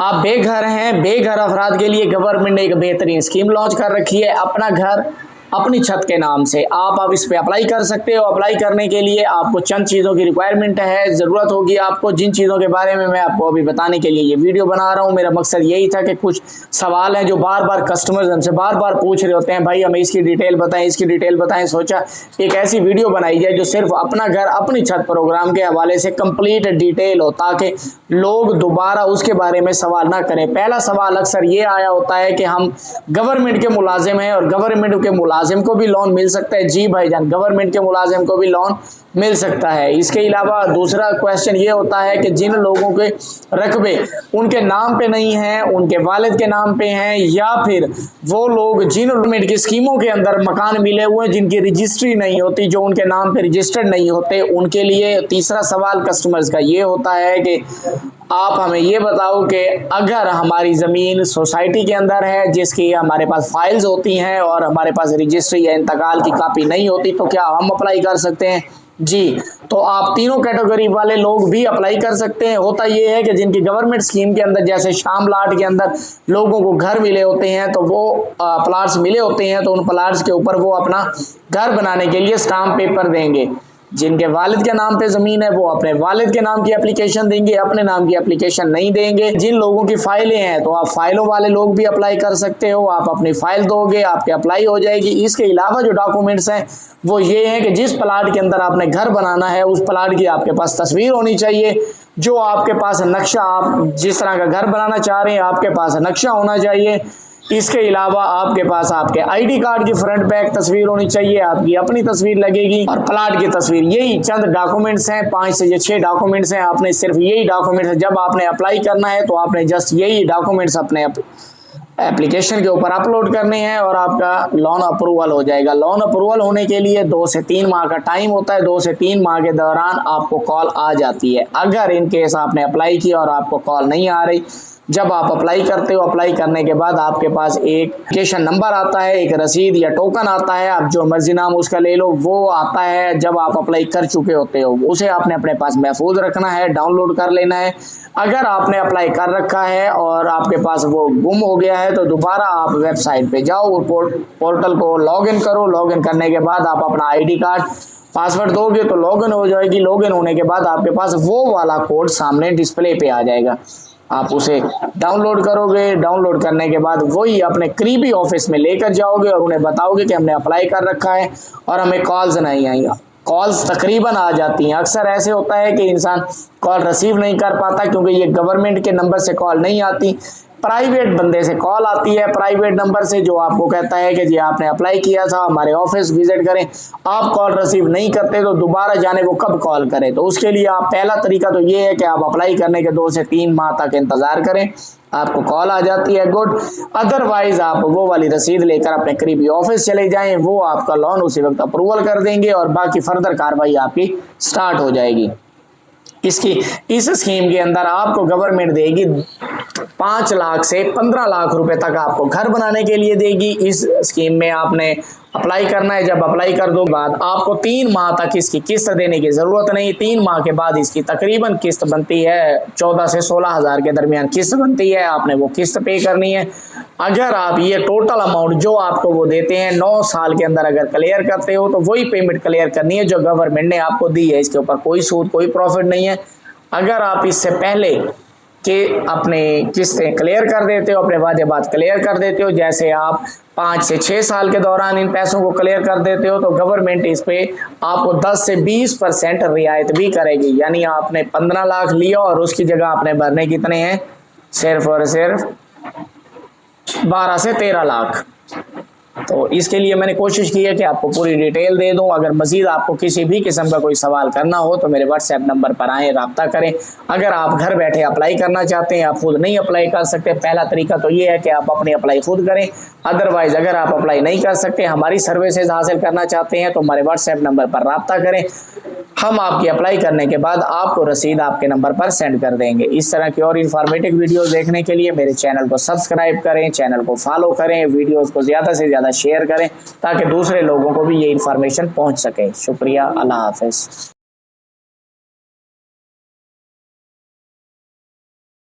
आप बेघर हैं, बेघर अफराद के लिए गवर्नमेंट ने एक बेहतरीन स्कीम लॉन्च कर रखी है, अपना घर अपनी छत के नाम से। आप अब इस पे अप्लाई कर सकते हो। अप्लाई करने के लिए आपको चंद चीज़ों की रिक्वायरमेंट है, ज़रूरत होगी आपको, जिन चीज़ों के बारे में मैं आपको अभी बताने के लिए ये वीडियो बना रहा हूँ। मेरा मकसद यही था कि कुछ सवाल हैं जो बार बार कस्टमर्स हमसे बार बार पूछ रहे होते हैं, भाई हमें इसकी डिटेल बताएं, इसकी डिटेल बताएं। सोचा एक ऐसी वीडियो बनाई जाए जो सिर्फ अपना घर अपनी छत प्रोग्राम के हवाले से कंप्लीट डिटेल हो, ताकि लोग दोबारा उसके बारे में सवाल ना करें। पहला सवाल अक्सर ये आया होता है कि हम गवर्नमेंट के मुलाजिम हैं और गवर्नमेंट के मुलाजिम को भी लोन मिल सकता है। जी भाईजान, गवर्नमेंट के मुलाजिम को भी लोन मिल सकता है। इसके अलावा दूसरा क्वेश्चन ये होता है कि जिन लोगों के रकबे उनके नाम पे नहीं हैं, उनके वालिद के नाम पे हैं, या फिर वो लोग जिन गवर्नमेंट की स्कीमों के अंदर मकान मिले हुए हैं जिनकी रजिस्ट्री नहीं होती, जो उनके नाम पे रजिस्टर्ड नहीं होते, उनके लिए तीसरा सवाल कस्टमर्स का ये होता है कि आप हमें ये बताओ कि अगर हमारी ज़मीन सोसाइटी के अंदर है जिसकी हमारे पास फाइल्स होती हैं और हमारे पास रजिस्ट्री या इंतकाल की कापी नहीं होती, तो क्या हम अप्लाई कर सकते हैं? जी, तो आप तीनों कैटेगरी वाले लोग भी अप्लाई कर सकते हैं। होता ये है कि जिनकी गवर्नमेंट स्कीम के अंदर, जैसे शामलाट के अंदर लोगों को घर मिले होते हैं, तो वो प्लाट्स मिले होते हैं, तो उन प्लाट्स के ऊपर वो अपना घर बनाने के लिए स्टाम्प पेपर देंगे। जिनके वालिद के नाम पे ज़मीन है वो अपने वालिद के नाम की एप्लीकेशन देंगे, अपने नाम की एप्लीकेशन नहीं देंगे। जिन लोगों की फाइलें हैं तो आप फाइलों वाले लोग भी अप्लाई कर सकते हो। आप अपनी फाइल दोगे, आपकी अप्लाई हो जाएगी। इसके अलावा जो डॉक्यूमेंट्स हैं वो ये हैं कि जिस प्लाट के अंदर आपने घर बनाना है उस प्लाट की आपके पास तस्वीर होनी चाहिए, जो आपके पास नक्शा, आप जिस तरह का घर बनाना चाह रहे हैं आपके पास नक्शा होना चाहिए। इसके अलावा आपके पास आपके आईडी कार्ड की फ्रंट बैक तस्वीर होनी चाहिए, आपकी अपनी तस्वीर लगेगी और प्लाट की तस्वीर। यही चंद डॉक्यूमेंट्स हैं, 5 से 6 डॉक्यूमेंट्स हैं। आपने सिर्फ यही डॉक्यूमेंट्स, जब आपने अप्लाई करना है तो आपने जस्ट यही डॉक्यूमेंट्स अपने एप्लीकेशन के ऊपर अपलोड करने हैं और आपका लोन अप्रूवल हो जाएगा। लोन अप्रूवल होने के लिए 2 से 3 माह का टाइम होता है। 2 से 3 माह के दौरान आपको कॉल आ जाती है। अगर इन केस आपने अप्लाई किया और आपको कॉल नहीं आ रही, जब आप अप्लाई करते हो, अप्लाई करने के बाद आपके पास एक एप्लीकेशन नंबर आता है, एक रसीद या टोकन आता है, आप जो मर्जी नाम उसका ले लो, वो आता है जब आप अप्लाई कर चुके होते हो। उसे आपने अपने पास महफूज रखना है, डाउनलोड कर लेना है। अगर आपने अप्लाई कर रखा है और आपके पास वो गुम हो गया है तो दोबारा आप वेबसाइट पे जाओ और पोर्टल को लॉगिन करो। लॉगिन करने के बाद आप अपना आईडी कार्ड पासवर्ड दोगे तो लॉगिन हो जाएगी। लॉगिन होने के बाद आपके पास वो वाला कोड सामने डिस्प्ले पे आ जाएगा, आप उसे डाउनलोड करोगे। डाउनलोड करने के बाद वही अपने करीबी ऑफिस में लेकर जाओगे और उन्हें बताओगे कि हमने अप्लाई कर रखा है और हमें कॉल्स नहीं आई। कॉल्स तकरीबन आ जाती हैं। अक्सर ऐसे होता है कि इंसान कॉल रिसीव नहीं कर पाता क्योंकि ये गवर्नमेंट के नंबर से कॉल नहीं आती, प्राइवेट बंदे से कॉल आती है, प्राइवेट नंबर से, जो आपको कहता है कि जी आपने अप्लाई किया था, हमारे ऑफिस विजिट करें। आप कॉल रिसीव नहीं करते तो दोबारा जाने वो कब कॉल करें। तो उसके लिए आप पहला तरीका तो ये है कि आप अप्लाई करने के 2 से 3 माह तक इंतज़ार करें, आपको कॉल आ जाती है, गुड। अदरवाइज आप वो वाली रसीद लेकर अपने करीबी ऑफिस चले जाएं, वो आपका लोन उसी वक्त अप्रूवल कर देंगे और बाकी फर्दर कार्रवाई आपकी स्टार्ट हो जाएगी। इस स्कीम के अंदर आपको गवर्नमेंट देगी 5 लाख से 15 लाख रुपए तक आपको घर बनाने के लिए देगी। इस स्कीम में आपने अप्लाई करना है। जब अप्लाई कर दो बाद आपको 3 माह तक इसकी किस्त देने की ज़रूरत नहीं। 3 माह के बाद इसकी तकरीबन किस्त बनती है 14 से 16 हज़ार के दरमियान किस्त बनती है। आपने वो किस्त पे करनी है। अगर आप ये टोटल अमाउंट जो आपको वो देते हैं 9 साल के अंदर अगर क्लियर करते हो तो वही पेमेंट क्लियर करनी है जो गवर्नमेंट ने आपको दी है। इसके ऊपर कोई सूद, कोई प्रॉफिट नहीं है। अगर आप इससे पहले कि अपने किस्तें क्लियर कर देते हो, अपने वादे बात क्लियर कर देते हो, जैसे आप 5 से 6 साल के दौरान इन पैसों को क्लियर कर देते हो, तो गवर्नमेंट इस पे आपको 10 से 20% रियायत भी करेगी। यानी आपने 15 लाख लिया और उसकी जगह आपने भरने कितने हैं, सिर्फ और सिर्फ 12 से 13 लाख। तो इसके लिए मैंने कोशिश की है कि आपको पूरी डिटेल दे दूं। अगर मजीद आपको किसी भी किस्म का कोई सवाल करना हो तो मेरे व्हाट्सएप नंबर पर आएँ, रब्ता करें। अगर आप घर बैठे अप्लाई करना चाहते हैं, आप खुद नहीं अप्लाई कर सकते, पहला तरीका तो ये है कि आप अपनी अप्लाई खुद करें। अदरवाइज अगर आप अप्लाई नहीं कर सकते, हमारी सर्विसेज हासिल करना चाहते हैं, तो हमारे व्हाट्सएप नंबर पर रब्ता करें। हम आपकी अप्लाई करने के बाद आपको रसीद आपके नंबर पर सेंड कर देंगे। इस तरह की और इन्फॉर्मेटिव वीडियोस देखने के लिए मेरे चैनल को सब्सक्राइब करें, चैनल को फॉलो करें, वीडियोस को ज़्यादा से ज़्यादा शेयर करें ताकि दूसरे लोगों को भी ये इन्फॉर्मेशन पहुंच सके। शुक्रिया, अल्लाह हाफ़िज़।